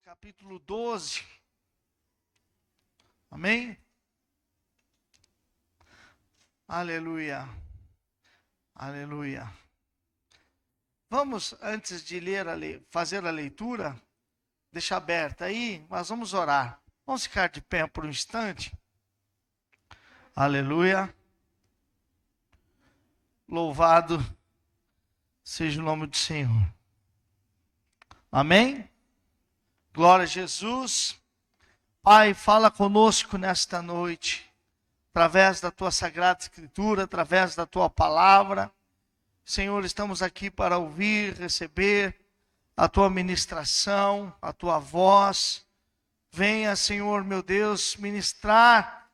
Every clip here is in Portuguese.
capítulo 12. Amém? Aleluia. Aleluia. Vamos, antes de fazer a leitura, deixar aberta aí, mas vamos orar. Vamos ficar de pé por um instante. Aleluia. Louvado seja o nome do Senhor. Amém? Glória a Jesus. Pai, fala conosco nesta noite, através da Tua Sagrada Escritura, através da Tua Palavra. Senhor, estamos aqui para ouvir, receber a Tua ministração, a Tua voz. Venha, Senhor, meu Deus, ministrar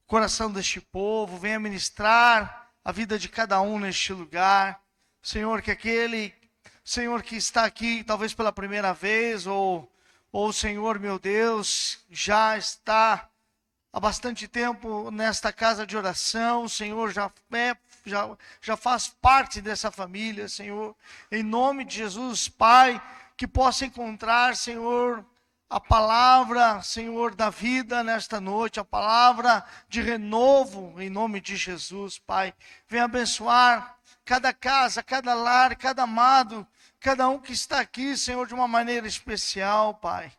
o coração deste povo, venha ministrar a vida de cada um neste lugar. Senhor, que aquele, Senhor, que está aqui talvez pela primeira vez, ou Senhor, meu Deus, já está há bastante tempo nesta casa de oração, Senhor, já faz parte dessa família, Senhor, em nome de Jesus, Pai, que possa encontrar, Senhor, a palavra, Senhor, da vida nesta noite, a palavra de renovo, em nome de Jesus, Pai. Venha abençoar cada casa, cada lar, cada amado, cada um que está aqui, Senhor, de uma maneira especial, Pai.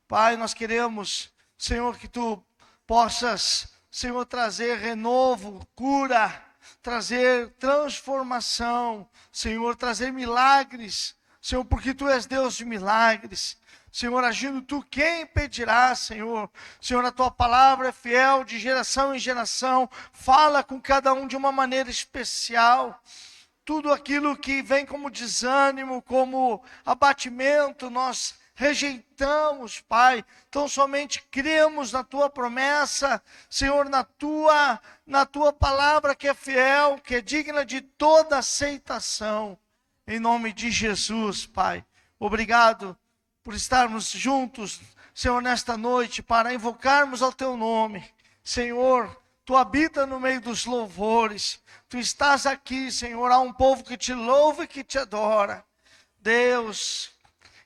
Pai, nós queremos, Senhor, que Tu possas, Senhor, trazer renovo, cura, trazer transformação, Senhor, trazer milagres, Senhor, porque Tu és Deus de milagres. Senhor, agindo Tu, quem impedirá, Senhor? Senhor, a Tua palavra é fiel de geração em geração, fala com cada um de uma maneira especial. Tudo aquilo que vem como desânimo, como abatimento, nós rejeitamos, Pai. Então somente cremos na Tua promessa, Senhor, na Tua palavra que é fiel, que é digna de toda aceitação. Em nome de Jesus, Pai. Obrigado por estarmos juntos, Senhor, nesta noite, para invocarmos ao Teu nome. Senhor, Tu habita no meio dos louvores. Tu estás aqui, Senhor. Há um povo que Te louva e que Te adora. Deus,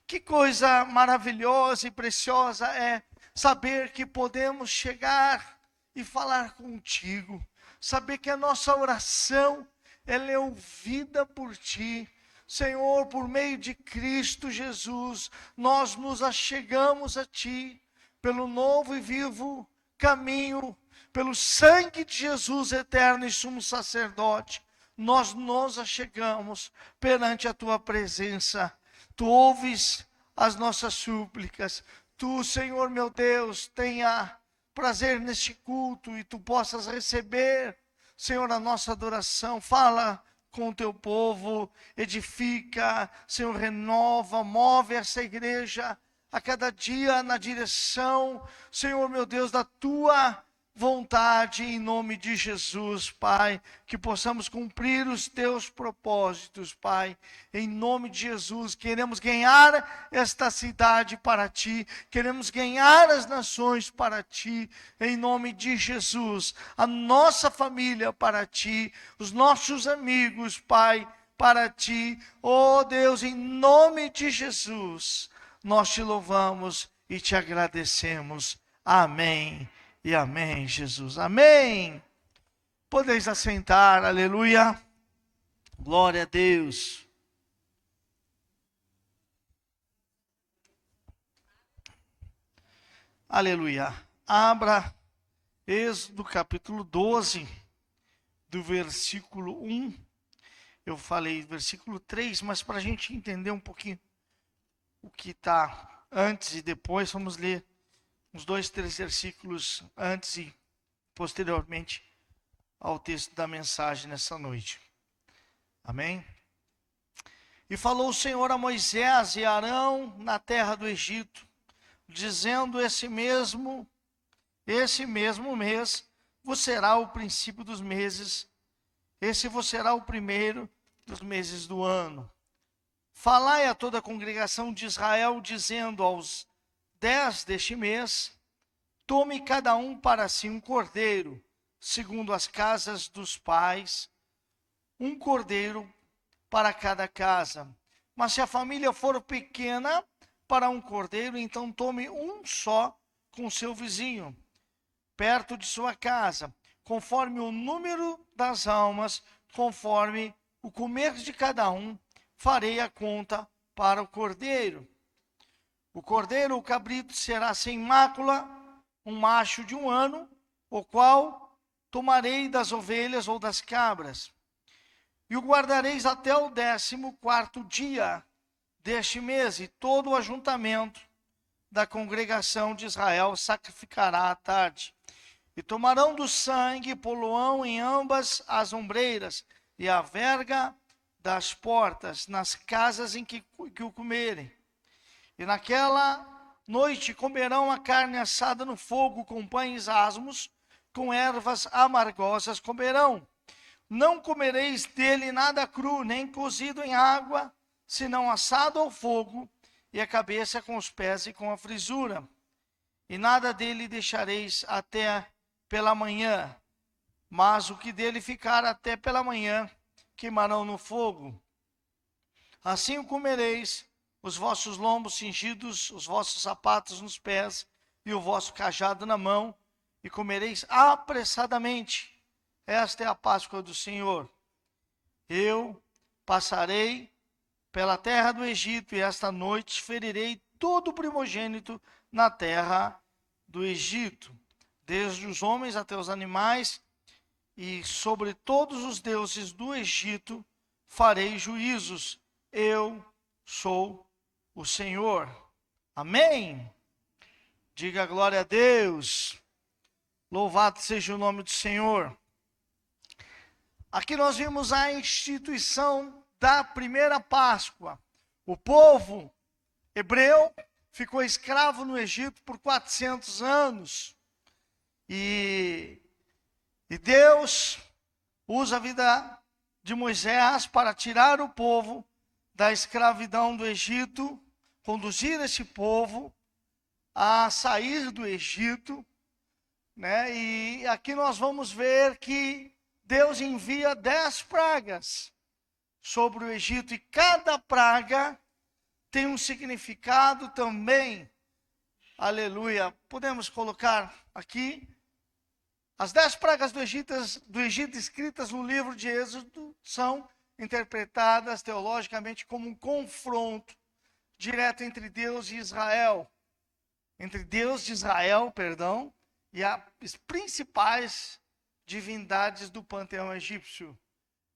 que coisa maravilhosa e preciosa é saber que podemos chegar e falar contigo. Saber que a nossa oração, ela é ouvida por Ti. Senhor, por meio de Cristo Jesus, nós nos achegamos a Ti, pelo novo e vivo caminho, pelo sangue de Jesus eterno e sumo sacerdote, nós nos achegamos perante a Tua presença. Tu ouves as nossas súplicas. Tu, Senhor meu Deus, tenha prazer neste culto e Tu possas receber, Senhor, a nossa adoração. Fala com o Teu povo, edifica, Senhor, renova, move essa igreja a cada dia na direção, Senhor meu Deus, da Tua vontade, em nome de Jesus, Pai, que possamos cumprir os Teus propósitos, Pai, em nome de Jesus. Queremos ganhar esta cidade para Ti, queremos ganhar as nações para Ti, em nome de Jesus, a nossa família para Ti, os nossos amigos, Pai, para Ti, oh Deus, em nome de Jesus, nós Te louvamos e Te agradecemos. Amém. E amém, Jesus. Amém. Podeis assentar, aleluia. Glória a Deus. Aleluia. Abra Êxodo capítulo 12, do versículo 1. Eu falei versículo 3, mas para a gente entender um pouquinho o que está antes e depois, vamos ler uns 2, 3 versículos antes e posteriormente ao texto da mensagem nessa noite. Amém? E falou o Senhor a Moisés e a Arão na terra do Egito, dizendo: esse mesmo mês vos será o princípio dos meses, esse vos será o primeiro dos meses do ano. Falai a toda a congregação de Israel, dizendo: aos 10 deste mês, tome cada um para si um cordeiro, segundo as casas dos pais, um cordeiro para cada casa. Mas se a família for pequena, para um cordeiro, então tome um só com seu vizinho, perto de sua casa, conforme o número das almas, conforme o comer de cada um, farei a conta para o cordeiro. O cordeiro ou cabrito será sem mácula, um macho de 1 ano, o qual tomarei das ovelhas ou das cabras. E o guardareis até o 14º dia deste mês, e todo o ajuntamento da congregação de Israel sacrificará à tarde. E tomarão do sangue, poluão em ambas as ombreiras, e a verga das portas, nas casas em que o comerem. E naquela noite comerão a carne assada no fogo, com pães asmos, com ervas amargosas comerão. Não comereis dele nada cru, nem cozido em água, senão assado ao fogo, e a cabeça com os pés e com a frisura. E nada dele deixareis até pela manhã, mas o que dele ficar até pela manhã, queimarão no fogo. Assim o comereis, os vossos lombos cingidos, os vossos sapatos nos pés, e o vosso cajado na mão, e comereis apressadamente. Esta é a Páscoa do Senhor. Eu passarei pela terra do Egito, e esta noite ferirei todo o primogênito na terra do Egito, desde os homens até os animais, e sobre todos os deuses do Egito farei juízos. Eu sou o Senhor. Amém? Diga glória a Deus. Louvado seja o nome do Senhor. Aqui nós vimos a instituição da primeira Páscoa. O povo hebreu ficou escravo no Egito por 400 anos. E Deus usa a vida de Moisés para tirar o povo da escravidão do Egito, conduzir esse povo a sair do Egito, né? E aqui nós vamos ver que Deus envia 10 pragas sobre o Egito, e cada praga tem um significado também. Aleluia. Podemos colocar aqui as 10 pragas do Egito escritas no livro de Êxodo são interpretadas teologicamente como um confronto direto entre Deus e Israel. Entre Deus de Israel, e as principais divindades do panteão egípcio.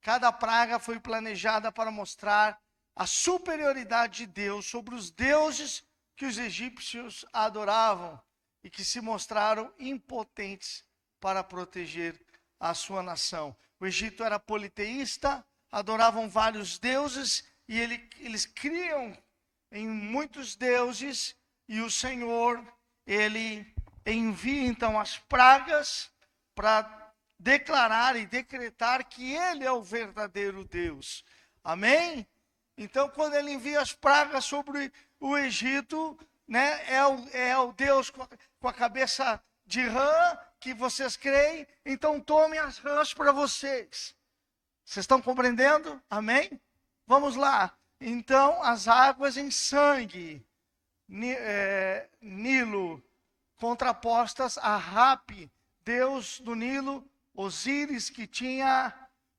Cada praga foi planejada para mostrar a superioridade de Deus sobre os deuses que os egípcios adoravam e que se mostraram impotentes para proteger a sua nação. O Egito era politeísta, adoravam vários deuses, e eles criam em muitos deuses, e o Senhor, ele envia então as pragas para declarar e decretar que ele é o verdadeiro Deus. Amém? Então, quando ele envia as pragas sobre o Egito, né, é o Deus com a cabeça de rã, que vocês creem, então tomem as rãs para vocês. Vocês estão compreendendo? Amém? Vamos lá. Então, as águas em sangue, Nilo, contrapostas a Rapi, Deus do Nilo, Osíris, que tinha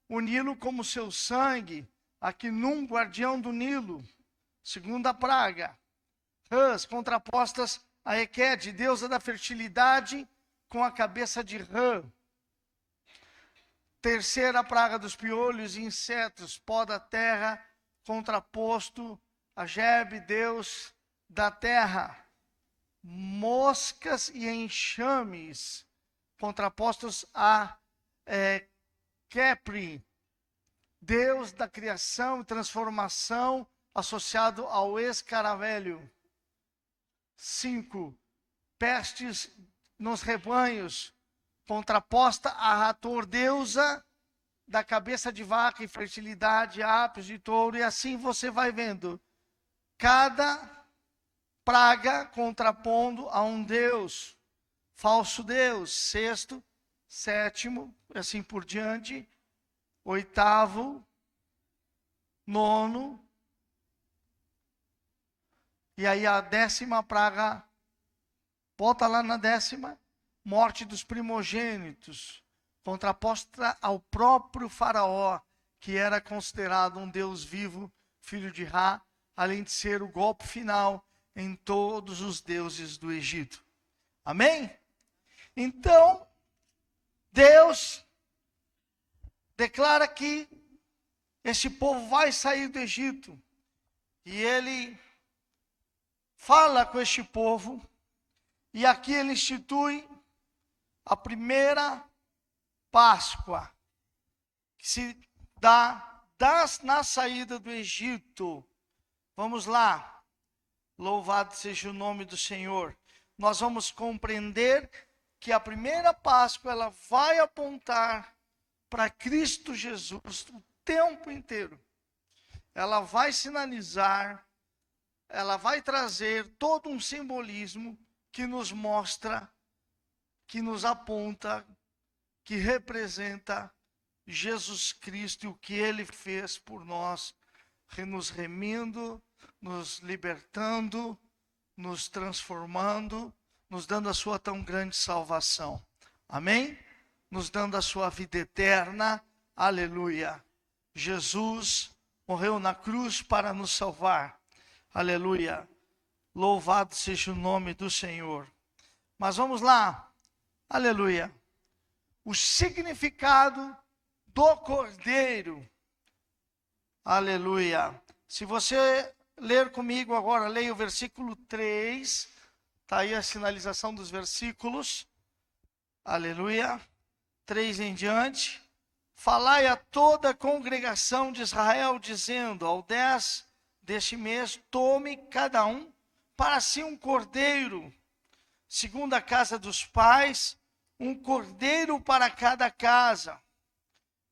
o Nilo como seu sangue, Aquinum, guardião do Nilo, segunda praga. Rãs, contrapostas a Equede, deusa da fertilidade, com a cabeça de rã. Terceira praga dos piolhos e insetos, pó da terra, contraposto a Jebe, deus da terra. Moscas e enxames, contrapostos a Kepri, deus da criação e transformação, associado ao escaravelho. 5. Pestes nos rebanhos, contraposta a Hathor, deusa da cabeça de vaca e fertilidade, ápice de touro, e assim você vai vendo cada praga contrapondo a um deus, falso deus. 6º, 7º, assim por diante. 8º, 9º E aí a 10ª praga, volta lá na 10ª, morte dos primogênitos, contraposta ao próprio faraó, que era considerado um Deus vivo, filho de Ra, além de ser o golpe final em todos os deuses do Egito. Amém? Então, Deus declara que esse povo vai sair do Egito. E ele fala com este povo. E aqui ele institui a primeira Páscoa, que se dá na saída do Egito. Vamos lá. Louvado seja o nome do Senhor. Nós vamos compreender que a primeira Páscoa ela vai apontar para Cristo Jesus o tempo inteiro. Ela vai sinalizar, ela vai trazer todo um simbolismo que nos mostra, que nos aponta, que representa Jesus Cristo e o que Ele fez por nós, nos remindo, nos libertando, nos transformando, nos dando a sua tão grande salvação. Amém? Nos dando a sua vida eterna. Aleluia. Jesus morreu na cruz para nos salvar. Aleluia. Louvado seja o nome do Senhor. Mas vamos lá. Aleluia. O significado do Cordeiro. Aleluia. Se você ler comigo agora, leia o versículo 3. Está aí a sinalização dos versículos. Aleluia. 3 em diante. Falai a toda a congregação de Israel, dizendo, ao 10 deste mês, tome cada um para si um cordeiro, segundo a casa dos pais, um cordeiro para cada casa.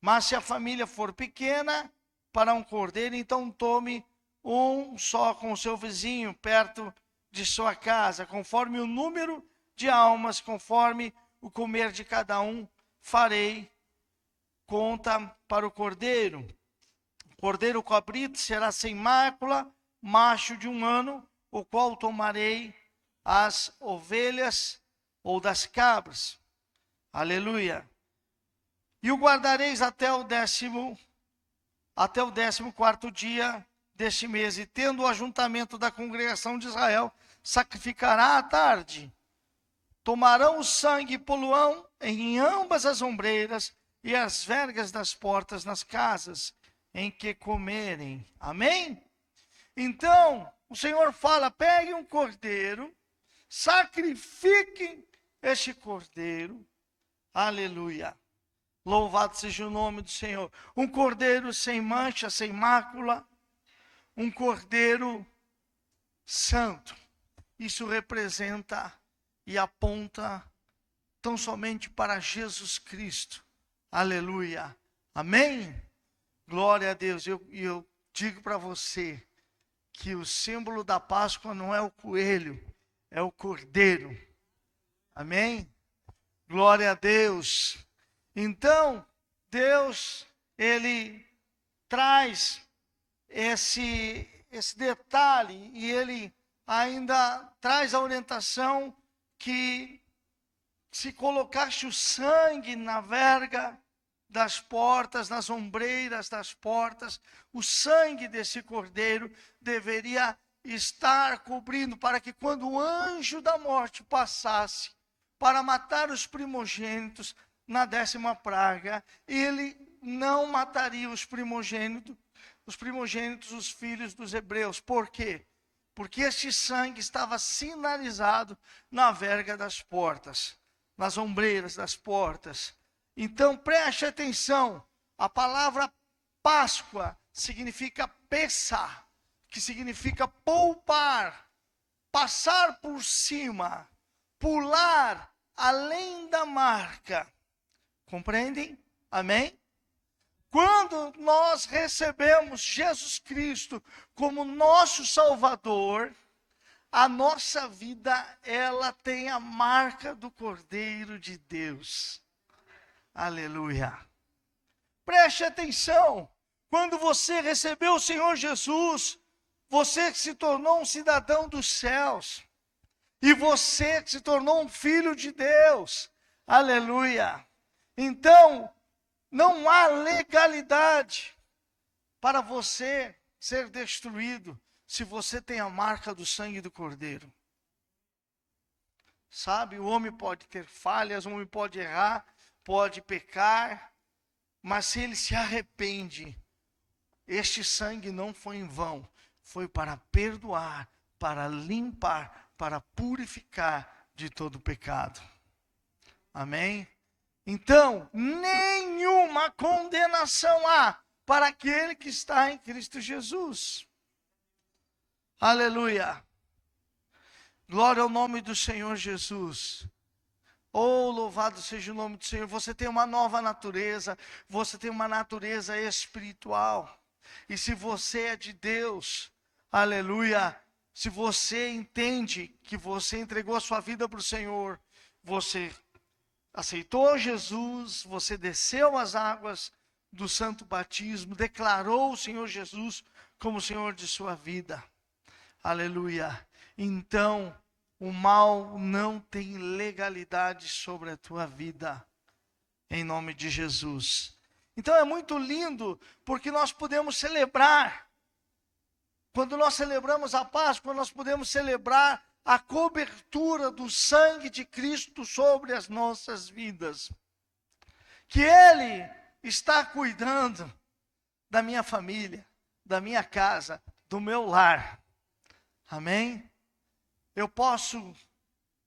Mas se a família for pequena, para um cordeiro, então tome um só com o seu vizinho, perto de sua casa, conforme o número de almas, conforme o comer de cada um, farei conta para o cordeiro. O cordeiro cabrito será sem mácula, macho de 1 ano, o qual tomarei as ovelhas ou das cabras. Aleluia. E o guardareis até o 14º dia deste mês, e tendo o ajuntamento da congregação de Israel, sacrificará à tarde. Tomarão o sangue e poluão em ambas as ombreiras e as vergas das portas nas casas em que comerem. Amém? Então, o Senhor fala, pegue um cordeiro, sacrifiquem este cordeiro. Aleluia. Louvado seja o nome do Senhor. Um cordeiro sem mancha, sem mácula. Um cordeiro santo. Isso representa e aponta tão somente para Jesus Cristo. Aleluia. Amém? Glória a Deus. Eu digo para você que o símbolo da Páscoa não é o coelho, é o cordeiro. Amém? Glória a Deus. Então, Deus, Ele traz esse detalhe e Ele ainda traz a orientação que se colocasse o sangue na verga das portas, nas ombreiras das portas, o sangue desse cordeiro deveria estar cobrindo para que quando o anjo da morte passasse para matar os primogênitos na 10ª praga, ele não mataria os primogênitos, os filhos dos hebreus. Por quê? Porque este sangue estava sinalizado na verga das portas, nas ombreiras das portas. Então preste atenção, a palavra Páscoa significa pesar, que significa poupar, passar por cima, pular além da marca. Compreendem? Amém? Quando nós recebemos Jesus Cristo como nosso Salvador, a nossa vida, ela tem a marca do Cordeiro de Deus. Aleluia. Preste atenção, quando você recebeu o Senhor Jesus, Você que se tornou um cidadão dos céus. E você que se tornou um filho de Deus. Aleluia. Então, não há legalidade para você ser destruído se você tem a marca do sangue do Cordeiro. Sabe, o homem pode ter falhas, o homem pode errar, pode pecar, mas se ele se arrepende, este sangue não foi em vão, foi para perdoar, para limpar, para purificar de todo pecado. Amém? Então, nenhuma condenação há para aquele que está em Cristo Jesus. Aleluia. Glória ao nome do Senhor Jesus. Oh, louvado seja o nome do Senhor. Você tem uma nova natureza. Você tem uma natureza espiritual. E se você é de Deus, aleluia. Se você entende que você entregou a sua vida para o Senhor, você aceitou Jesus, você desceu as águas do santo batismo, declarou o Senhor Jesus como Senhor de sua vida. Aleluia. Então, o mal não tem legalidade sobre a tua vida, em nome de Jesus. Então é muito lindo, porque nós podemos celebrar, quando nós celebramos a Páscoa, quando nós podemos celebrar a cobertura do sangue de Cristo sobre as nossas vidas. Que Ele está cuidando da minha família, da minha casa, do meu lar. Amém? Eu posso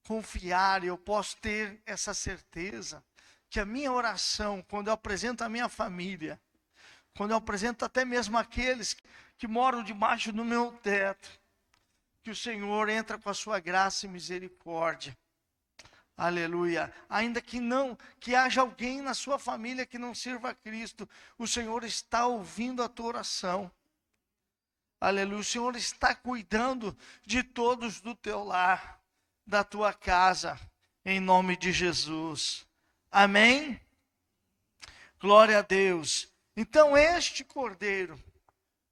confiar, eu posso ter essa certeza que a minha oração, quando eu apresento a minha família, quando eu apresento até mesmo aqueles que moram debaixo do meu teto, que o Senhor entra com a sua graça e misericórdia. Aleluia. Ainda que haja alguém na sua família que não sirva a Cristo, o Senhor está ouvindo a tua oração. Aleluia, o Senhor está cuidando de todos do teu lar, da tua casa, em nome de Jesus. Amém? Glória a Deus. Então este Cordeiro,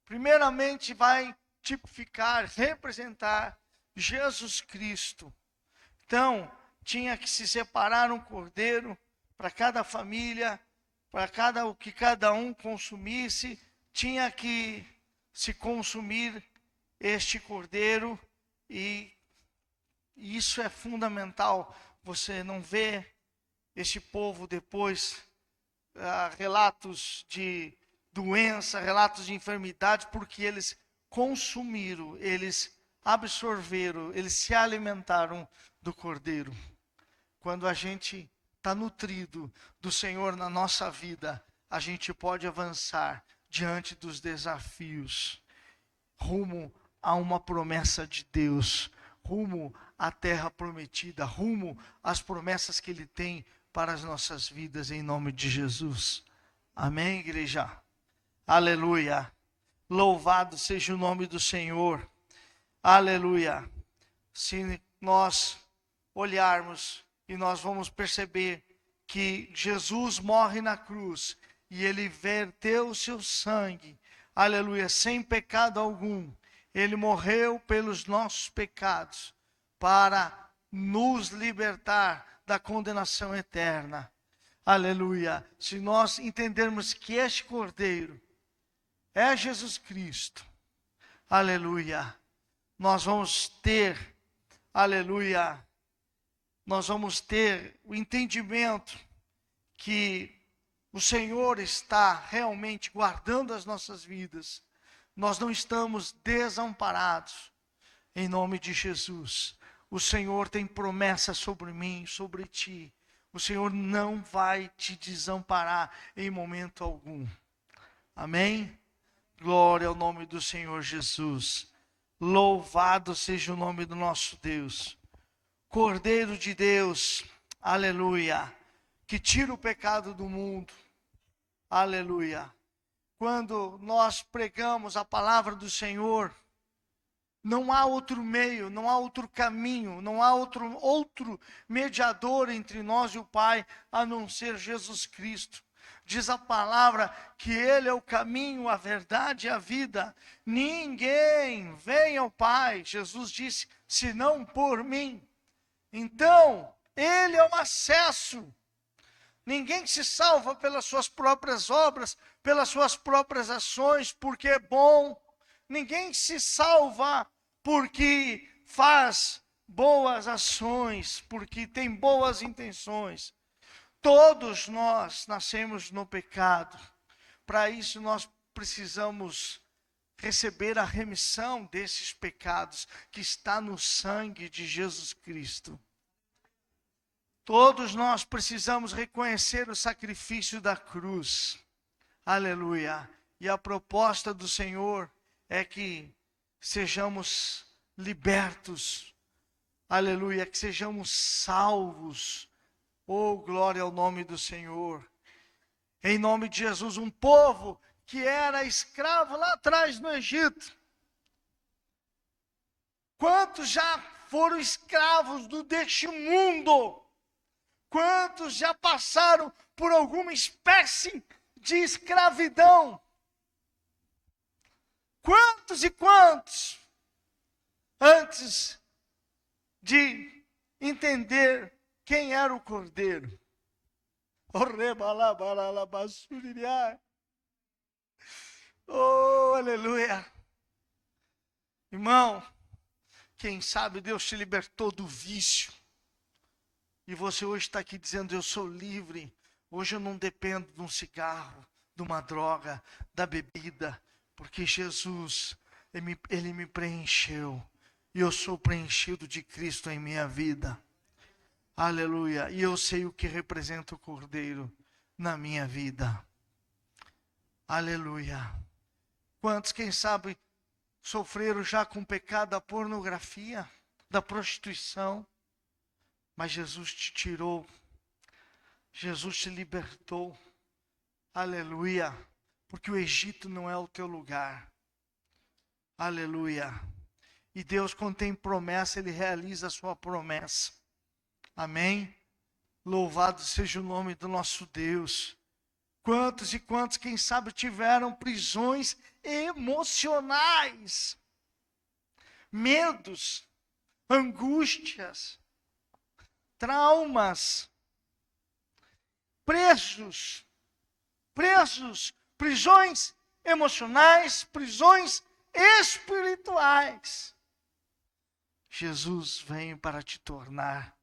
primeiramente vai tipificar, representar Jesus Cristo. Então, tinha que se separar um cordeiro para cada família, para o que cada um consumisse, tinha que se consumir este cordeiro, e isso é fundamental. Você não vê este povo depois, relatos de doença, relatos de enfermidade, porque eles consumiram, eles absorveram, eles se alimentaram do cordeiro. Quando a gente está nutrido do Senhor na nossa vida, a gente pode avançar diante dos desafios, rumo a uma promessa de Deus, rumo à terra prometida, rumo às promessas que Ele tem para as nossas vidas, em nome de Jesus. Amém, igreja? Aleluia. Louvado seja o nome do Senhor. Aleluia. Se nós olharmos, e nós vamos perceber que Jesus morre na cruz, e Ele verteu o seu sangue, aleluia, sem pecado algum. Ele morreu pelos nossos pecados, para nos libertar da condenação eterna. Aleluia. Se nós entendermos que este Cordeiro é Jesus Cristo, aleluia, nós vamos ter, aleluia, nós vamos ter o entendimento que o Senhor está realmente guardando as nossas vidas. Nós não estamos desamparados, em nome de Jesus. O Senhor tem promessa sobre mim, sobre ti. O Senhor não vai te desamparar em momento algum. Amém? Glória ao nome do Senhor Jesus. Louvado seja o nome do nosso Deus. Cordeiro de Deus, aleluia, que tira o pecado do mundo, aleluia. Quando nós pregamos a palavra do Senhor, não há outro meio, não há outro caminho, não há outro mediador entre nós e o Pai, a não ser Jesus Cristo. Diz a palavra que Ele é o caminho, a verdade e a vida. Ninguém vem ao Pai, Jesus disse, senão por mim. Então, Ele é o acesso. Ninguém se salva pelas suas próprias obras, pelas suas próprias ações, porque é bom. Ninguém se salva porque faz boas ações, porque tem boas intenções. Todos nós nascemos no pecado. Para isso nós precisamos receber a remissão desses pecados que está no sangue de Jesus Cristo. Todos nós precisamos reconhecer o sacrifício da cruz. Aleluia. E a proposta do Senhor é que sejamos libertos. Aleluia, que sejamos salvos. Oh, glória ao nome do Senhor. Em nome de Jesus, um povo que era escravo lá atrás no Egito. Quantos já foram escravos deste mundo? Quantos já passaram por alguma espécie de escravidão? Quantos e quantos? Antes de entender quem era o Cordeiro. Oh, aleluia. Irmão, quem sabe Deus te libertou do vício. E você hoje está aqui dizendo, eu sou livre. Hoje eu não dependo de um cigarro, de uma droga, da bebida. Porque Jesus, Ele me preencheu. E eu sou preenchido de Cristo em minha vida. Aleluia. E eu sei o que representa o Cordeiro na minha vida. Aleluia. Quantos, quem sabe, sofreram já com o pecado da pornografia, da prostituição. Mas Jesus te tirou. Jesus te libertou. Aleluia. Porque o Egito não é o teu lugar. Aleluia. E Deus, quando tem promessa, Ele realiza a sua promessa. Amém? Louvado seja o nome do nosso Deus. Quantos e quantos, quem sabe, tiveram prisões emocionais. Medos, angústias, traumas, presos, prisões emocionais, prisões espirituais. Jesus veio para te tornar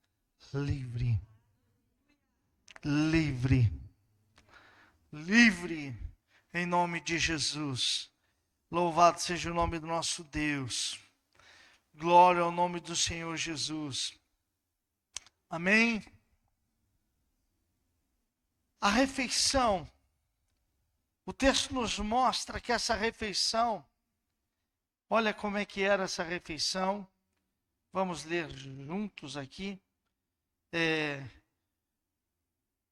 livre. Livre. Livre em nome de Jesus. Louvado seja o nome do nosso Deus. Glória ao nome do Senhor Jesus. Amém? A refeição. O texto nos mostra que essa refeição, olha como é que era essa refeição. Vamos ler juntos aqui.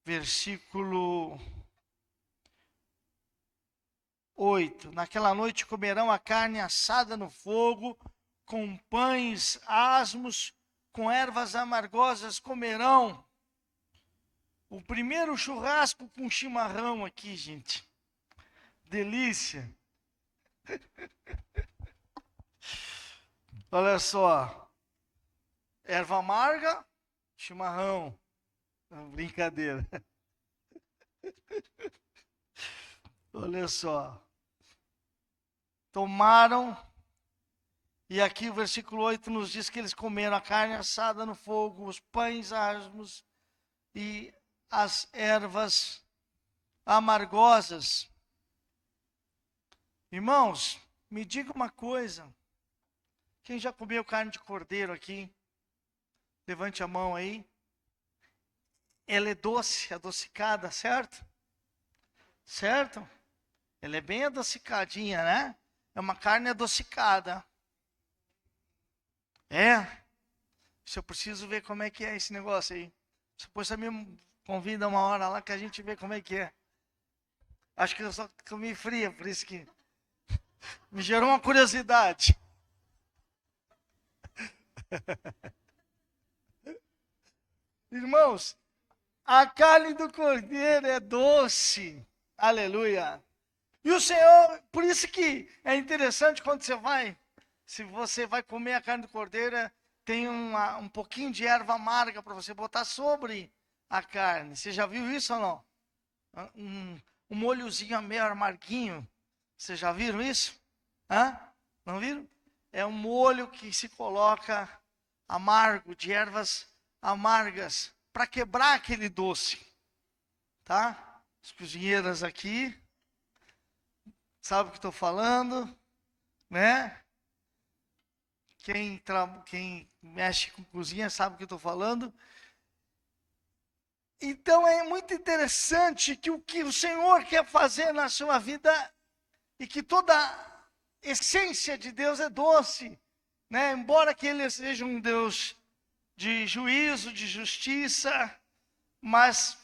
Versículo 8. Naquela noite comerão a carne assada no fogo, com pães asmos, com ervas amargosas comerão. O primeiro churrasco com chimarrão aqui, gente. Delícia. Olha só. Erva amarga, chimarrão. Brincadeira. Olha só. Tomaram. E aqui o versículo 8 nos diz que eles comeram a carne assada no fogo, os pães asmos e as ervas amargosas. Irmãos, me diga uma coisa. Quem já comeu carne de cordeiro aqui? Levante a mão aí. Ela é doce, adocicada, certo? Certo? Ela é bem adocicadinha, né? É uma carne adocicada. Se eu preciso ver como é que é esse negócio aí. Depois você me convida uma hora lá que a gente vê como é que é. Acho que eu só comi fria, por isso que me gerou uma curiosidade. Irmãos, A carne do cordeiro é doce. Aleluia. E o Senhor, por isso que é interessante quando se você vai comer a carne do cordeiro, tem um pouquinho de erva amarga para você botar sobre a carne. Você já viu isso ou não? Um molhozinho meio amarguinho. Vocês já viram isso? Hã? Não viram? É um molho que se coloca amargo, de ervas amargas, para quebrar aquele doce. Tá? As cozinheiras aqui, sabe o que estou falando, né? Quem mexe com cozinha sabe o que eu estou falando. Então é muito interessante que o que o Senhor quer fazer na sua vida, e que toda a essência de Deus é doce, né? Embora que Ele seja um Deus de juízo, de justiça, mas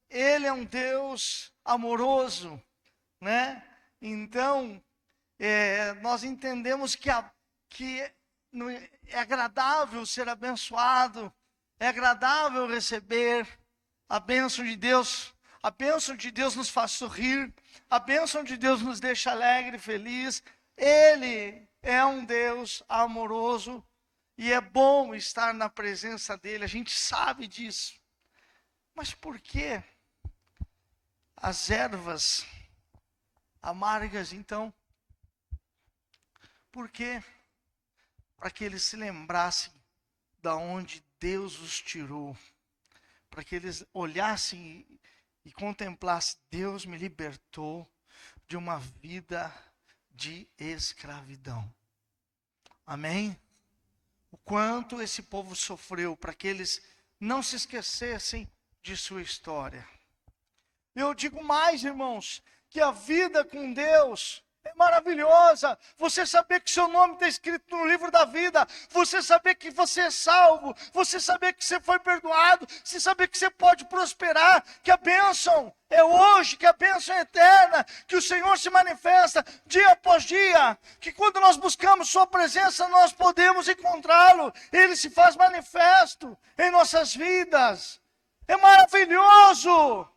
Ele é um Deus amoroso, né? Então, nós entendemos que é agradável ser abençoado, é agradável receber a bênção de Deus. A bênção de Deus nos faz sorrir, a bênção de Deus nos deixa alegre, feliz. Ele é um Deus amoroso e é bom estar na presença dele, a gente sabe disso. Mas por que as ervas amargas, então? Por quê? Para que eles se lembrassem da onde Deus os tirou, para que eles olhassem e contemplassem: Deus me libertou de uma vida de escravidão. Amém? O quanto esse povo sofreu para que eles não se esquecessem de sua história. Eu digo mais, irmãos, que a vida com Deus é maravilhosa. Você saber que seu nome está escrito no livro da vida, você saber que você é salvo, você saber que você foi perdoado, você saber que você pode prosperar, que a bênção é hoje, que a bênção é eterna, que o Senhor se manifesta dia após dia, que quando nós buscamos sua presença, nós podemos encontrá-lo, ele se faz manifesto em nossas vidas. É maravilhoso.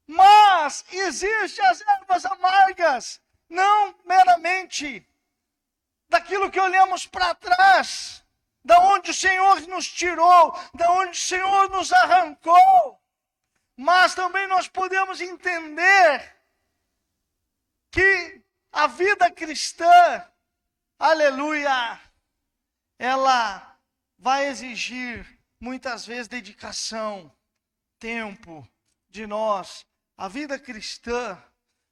Mas existem as ervas amargas, não meramente daquilo que olhamos para trás, da onde o Senhor nos tirou, da onde o Senhor nos arrancou, mas também nós podemos entender que a vida cristã, aleluia, ela vai exigir muitas vezes dedicação, tempo de nós. A vida cristã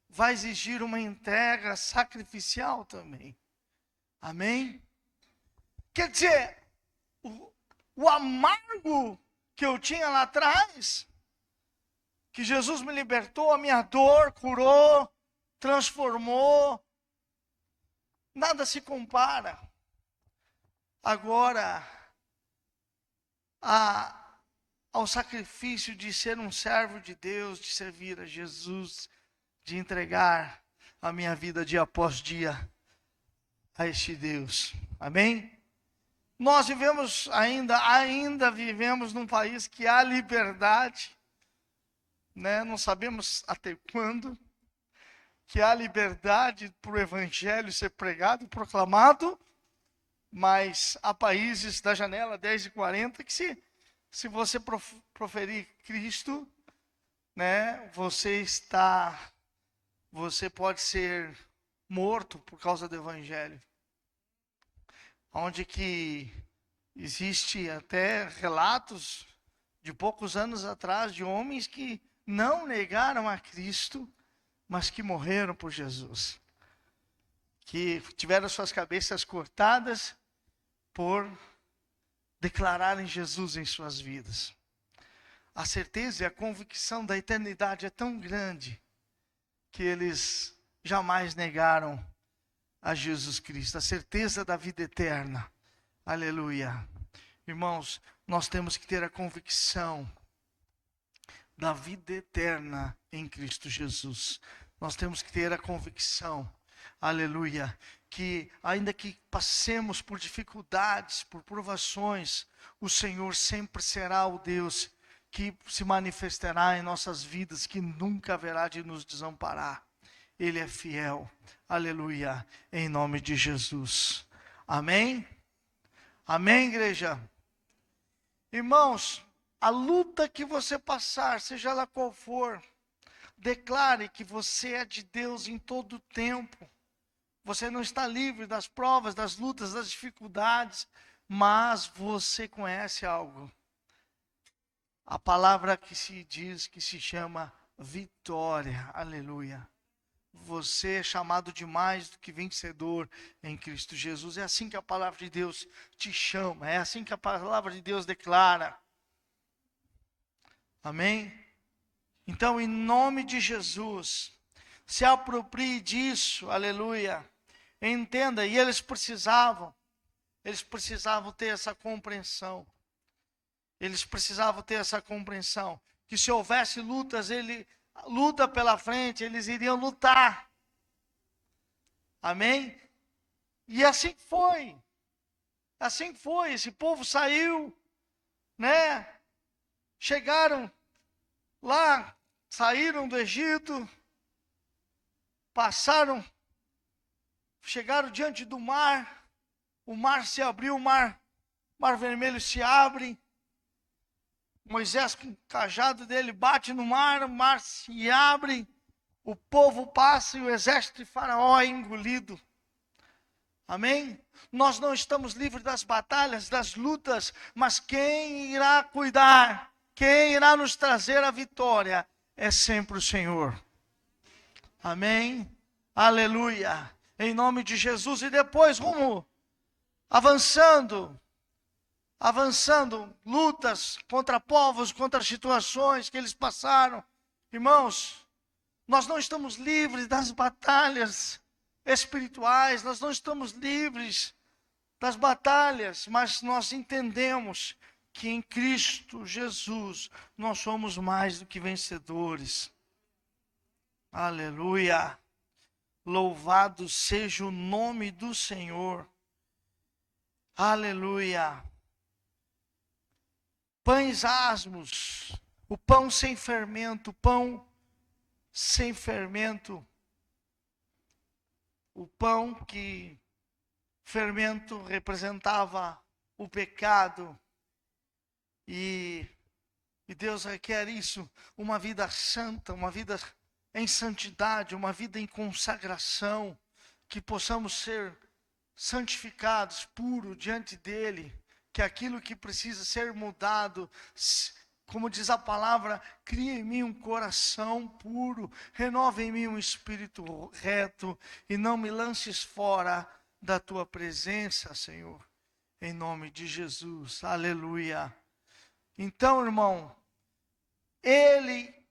vai exigir uma entrega sacrificial também. Amém? Quer dizer, o amargo que eu tinha lá atrás, que Jesus me libertou, a minha dor curou, transformou, nada se compara agora ao sacrifício de ser um servo de Deus, de servir a Jesus, de entregar a minha vida dia após dia a este Deus. Amém? Nós vivemos ainda vivemos num país que há liberdade, né? Não sabemos até quando, que há liberdade para o evangelho ser pregado e proclamado, mas há países da janela 10h40 que se você proferir Cristo, né, você pode ser morto por causa do evangelho. Onde que existe até relatos de poucos anos atrás de homens que não negaram a Cristo, mas que morreram por Jesus. Que tiveram suas cabeças cortadas por declararem Jesus em suas vidas. A certeza e a convicção da eternidade é tão grande que eles jamais negaram a Jesus Cristo. A certeza da vida eterna. Aleluia. Irmãos, nós temos que ter a convicção da vida eterna em Cristo Jesus. Nós temos que ter a convicção, aleluia, que ainda que passemos por dificuldades, por provações, o Senhor sempre será o Deus que se manifestará em nossas vidas, que nunca haverá de nos desamparar. Ele é fiel. Aleluia. Em nome de Jesus. Amém? Amém, igreja? Irmãos, a luta que você passar, seja ela qual for, declare que você é de Deus em todo o tempo. Você não está livre das provas, das lutas, das dificuldades, mas você conhece algo. A palavra que se diz, que se chama vitória. Aleluia. Você é chamado de mais do que vencedor em Cristo Jesus. É assim que a palavra de Deus te chama. É assim que a palavra de Deus declara. Amém? Então, em nome de Jesus, se aproprie disso. Aleluia. Entenda, e eles precisavam ter essa compreensão. Eles precisavam ter essa compreensão. Que se houvesse lutas, luta pela frente, eles iriam lutar. Amém? E assim foi. Assim foi. Esse povo saiu, né? Chegaram lá, saíram do Egito, chegaram diante do mar, o mar se abriu, o mar vermelho se abre, Moisés com o cajado dele bate no mar, o mar se abre, o povo passa e o exército de Faraó é engolido. Amém? Nós não estamos livres das batalhas, das lutas, mas quem irá cuidar, quem irá nos trazer a vitória é sempre o Senhor. Amém? Aleluia. Em nome de Jesus. E depois avançando, lutas contra povos, contra situações que eles passaram. Irmãos, nós não estamos livres das batalhas espirituais, nós não estamos livres das batalhas, mas nós entendemos que em Cristo Jesus nós somos mais do que vencedores. Aleluia. Louvado seja o nome do Senhor. Aleluia. Pães asmos, o pão sem fermento, o pão que fermento representava o pecado, e Deus requer isso, uma vida santa, uma vida em santidade, uma vida em consagração, que possamos ser santificados, puros diante dEle, que aquilo que precisa ser mudado, como diz a palavra, cria em mim um coração puro, renova em mim um espírito reto, e não me lances fora da tua presença, Senhor, em nome de Jesus, aleluia. Então, irmão,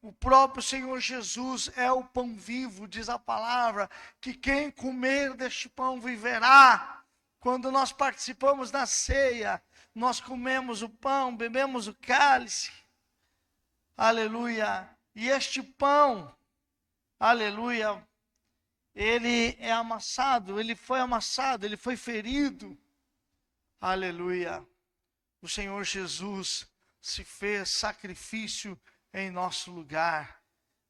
o próprio Senhor Jesus é o pão vivo, diz a palavra, que quem comer deste pão viverá. Quando nós participamos da ceia, nós comemos o pão, bebemos o cálice, aleluia. E este pão, aleluia, ele é amassado, ele foi ferido, aleluia. O Senhor Jesus se fez sacrifício em nosso lugar,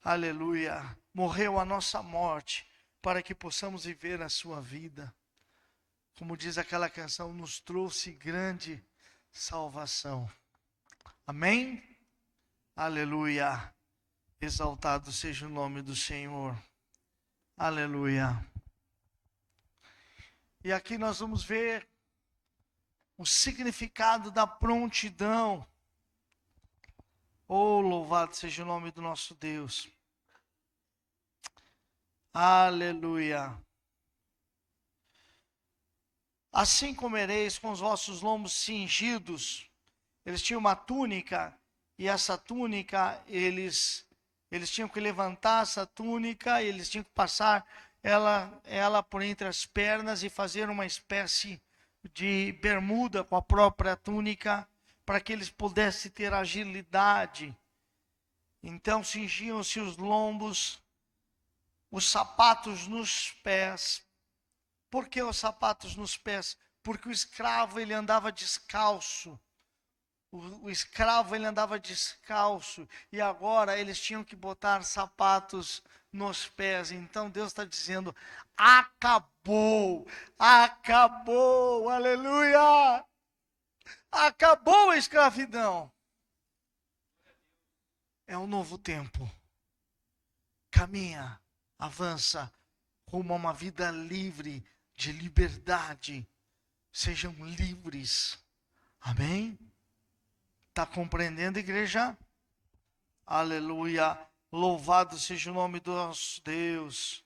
aleluia, morreu a nossa morte, para que possamos viver a sua vida, como diz aquela canção, nos trouxe grande salvação, amém? Aleluia, exaltado seja o nome do Senhor, aleluia. E aqui nós vamos ver o significado da prontidão. Oh, louvado seja o nome do nosso Deus. Aleluia. Assim comereis com os vossos lombos cingidos. Eles tinham uma túnica, e essa túnica, eles tinham que levantar essa túnica, eles tinham que passar ela por entre as pernas e fazer uma espécie de bermuda com a própria túnica, para que eles pudessem ter agilidade. Então cingiam-se os lombos, os sapatos nos pés. Por que os sapatos nos pés? Porque o escravo ele andava descalço. O escravo, ele andava descalço, e agora eles tinham que botar sapatos nos pés. Então Deus está dizendo: acabou, acabou, aleluia, acabou a escravidão. É um novo tempo. Caminha, avança rumo a uma vida livre, de liberdade. Sejam livres. Amém? Está compreendendo, igreja? Aleluia. Louvado seja o nome do nosso Deus.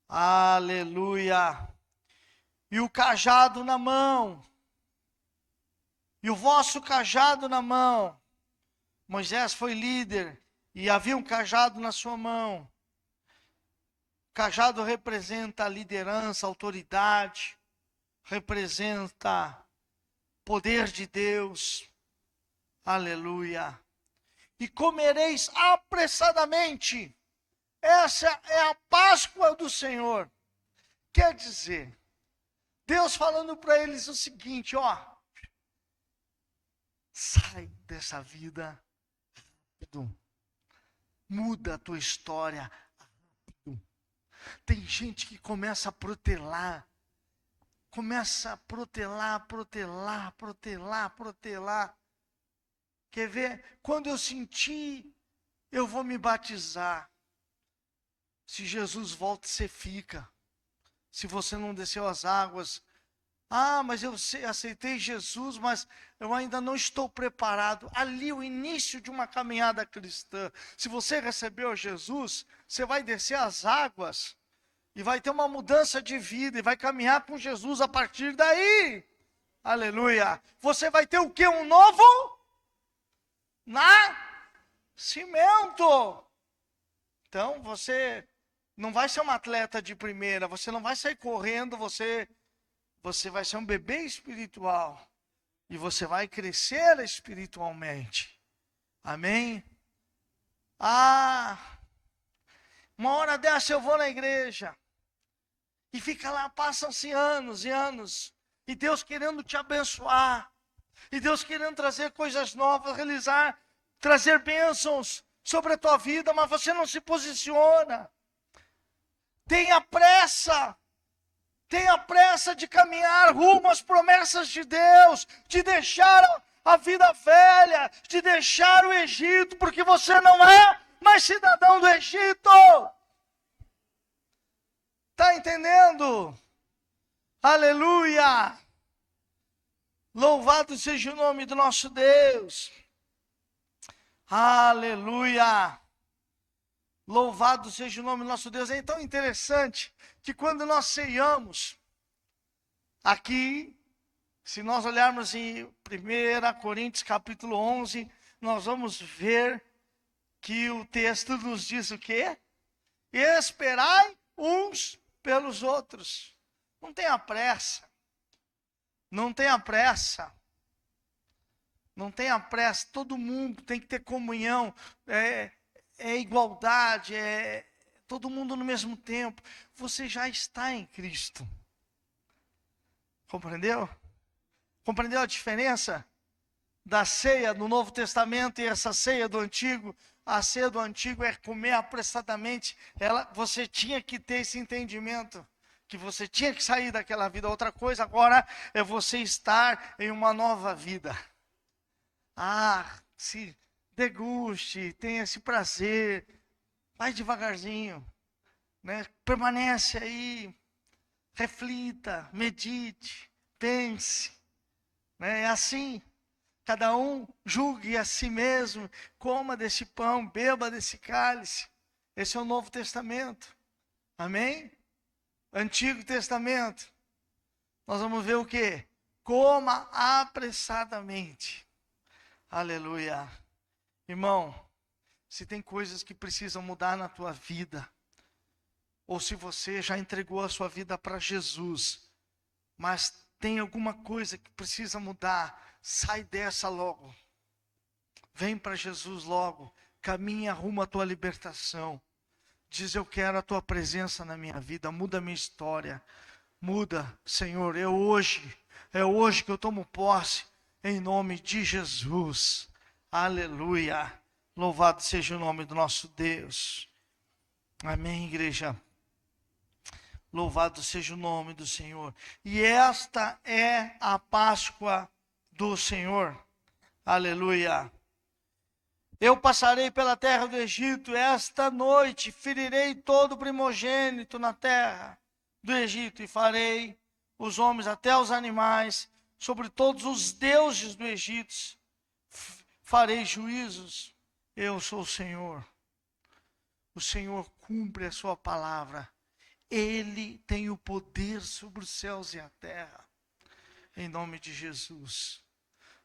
Aleluia. E o cajado na mão. E o vosso cajado na mão. Moisés foi líder e havia um cajado na sua mão. O cajado representa a liderança, a autoridade, representa poder de Deus. Aleluia. E comereis apressadamente. Essa é a Páscoa do Senhor. Quer dizer, Deus falando para eles o seguinte, ó. Sai dessa vida rápido. Muda a tua história rápido. Tem gente que começa a protelar. Começa a protelar. Quer ver? Quando eu sentir, eu vou me batizar. Se Jesus volta, você fica. Se você não desceu as águas. Ah, mas eu aceitei Jesus, mas eu ainda não estou preparado. Ali o início de uma caminhada cristã. Se você recebeu Jesus, você vai descer as águas. E vai ter uma mudança de vida. E vai caminhar com Jesus a partir daí. Aleluia. Você vai ter o quê? Um novo nascimento. Então você não vai ser um atleta de primeira, você não vai sair correndo, você vai ser um bebê espiritual. E você vai crescer espiritualmente. Amém? Uma hora dessa eu vou na igreja. E fica lá, passam-se anos e anos. E Deus querendo te abençoar. E Deus querendo trazer coisas novas, trazer bênçãos sobre a tua vida, mas você não se posiciona. Tenha pressa de caminhar rumo às promessas de Deus, de deixar a vida velha, de deixar o Egito, porque você não é mais cidadão do Egito. Está entendendo? Aleluia! Louvado seja o nome do nosso Deus. Aleluia. Louvado seja o nome do nosso Deus. É tão interessante que quando nós ceiamos, aqui, se nós olharmos em 1 Coríntios capítulo 11, nós vamos ver que o texto nos diz o quê? Esperai uns pelos outros. Não tenha pressa. Não tenha pressa. Não tenha pressa. Todo mundo tem que ter comunhão. É igualdade. É todo mundo no mesmo tempo. Você já está em Cristo. Compreendeu? Compreendeu a diferença da ceia do Novo Testamento e essa ceia do Antigo? A ceia do Antigo é comer apressadamente. Você tinha que ter esse entendimento. Que você tinha que sair daquela vida. Outra coisa agora é você estar em uma nova vida. Se deguste, tenha esse prazer. Vai devagarzinho. Né? Permanece aí. Reflita, medite, pense. Né? É assim. Cada um julgue a si mesmo. Coma desse pão, beba desse cálice. Esse é o Novo Testamento. Amém? Antigo Testamento, nós vamos ver o quê? Coma apressadamente. Aleluia. Irmão, se tem coisas que precisam mudar na tua vida, ou se você já entregou a sua vida para Jesus, mas tem alguma coisa que precisa mudar, sai dessa logo. Vem para Jesus logo, caminha rumo à tua libertação. Diz, eu quero a tua presença na minha vida, muda a minha história. Muda, Senhor, é hoje que eu tomo posse. em nome de Jesus. Aleluia. Louvado seja o nome do nosso Deus. Amém, igreja. Louvado seja o nome do Senhor. E esta é a Páscoa do Senhor. Aleluia. Eu passarei pela terra do Egito, esta noite ferirei todo primogênito na terra do Egito, e farei os homens até os animais, sobre todos os deuses do Egito, farei juízos. Eu sou o Senhor. O Senhor cumpre a sua palavra. Ele tem o poder sobre os céus e a terra. Em nome de Jesus.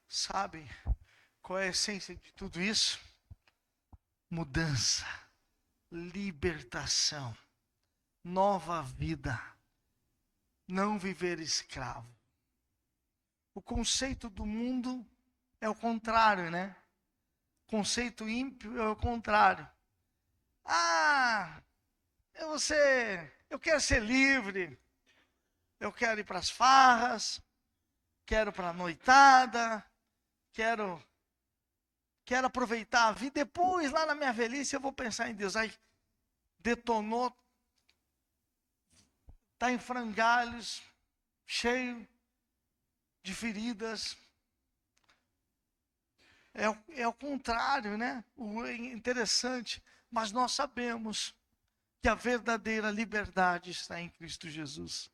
Sabe qual é a essência de tudo isso? Mudança, libertação, nova vida, não viver escravo. O conceito do mundo é o contrário, né? O conceito ímpio é o contrário. Eu quero ser livre, eu quero ir para as farras, quero para a noitada, quero aproveitar a vida. Depois, lá na minha velhice, eu vou pensar em Deus. Aí, detonou, está em frangalhos, cheio de feridas. É o contrário, né? O interessante. Mas nós sabemos que a verdadeira liberdade está em Cristo Jesus.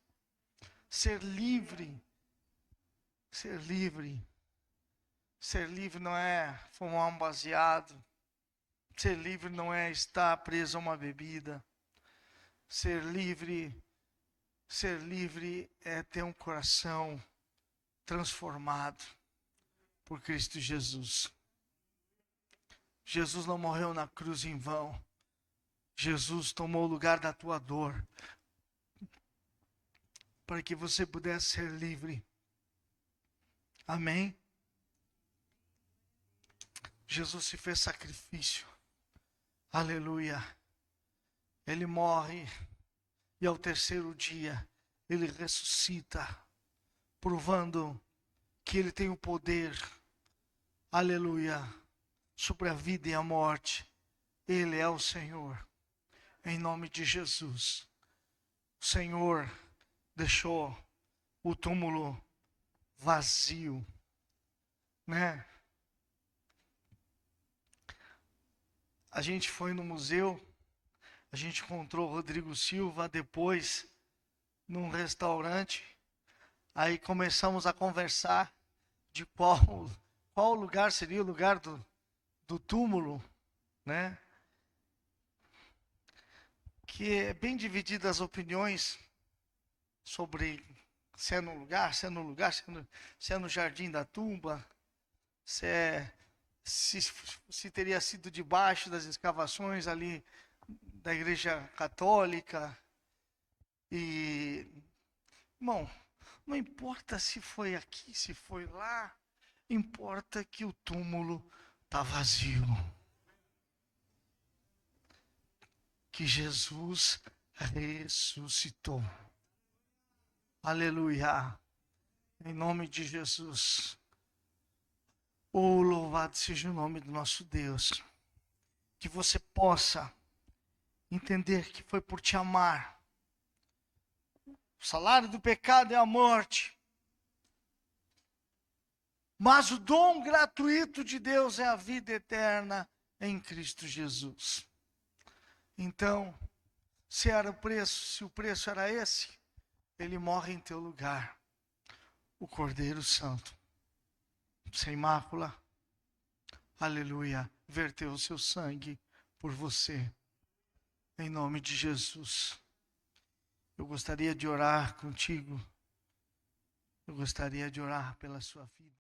Ser livre. Ser livre. Ser livre não é fumar um baseado. Ser livre não é estar preso a uma bebida. Ser livre é ter um coração transformado por Cristo Jesus. Jesus não morreu na cruz em vão. Jesus tomou o lugar da tua dor, para que você pudesse ser livre. Amém? Jesus se fez sacrifício. Aleluia. Ele morre e ao terceiro dia ele ressuscita, provando que ele tem o poder, aleluia, sobre a vida e a morte. Ele é o Senhor. Em nome de Jesus. O Senhor deixou o túmulo vazio, né? A gente foi no museu, a gente encontrou o Rodrigo Silva depois num restaurante. Aí começamos a conversar de qual lugar seria o lugar do túmulo, né? Que é bem divididas as opiniões sobre se é no lugar, se é no Jardim da Tumba, se teria sido debaixo das escavações ali da Igreja Católica. E, irmão, não importa se foi aqui, se foi lá, importa que o túmulo está vazio. Que Jesus ressuscitou. Aleluia. Em nome de Jesus. Oh, louvado seja o nome do nosso Deus. Que você possa entender que foi por te amar. O salário do pecado é a morte. Mas o dom gratuito de Deus é a vida eterna em Cristo Jesus. Então, se o preço era esse, ele morre em teu lugar. O Cordeiro Santo, sem mácula, aleluia, verteu o seu sangue por você. Em nome de Jesus. Eu gostaria de orar contigo. Eu gostaria de orar pela sua vida.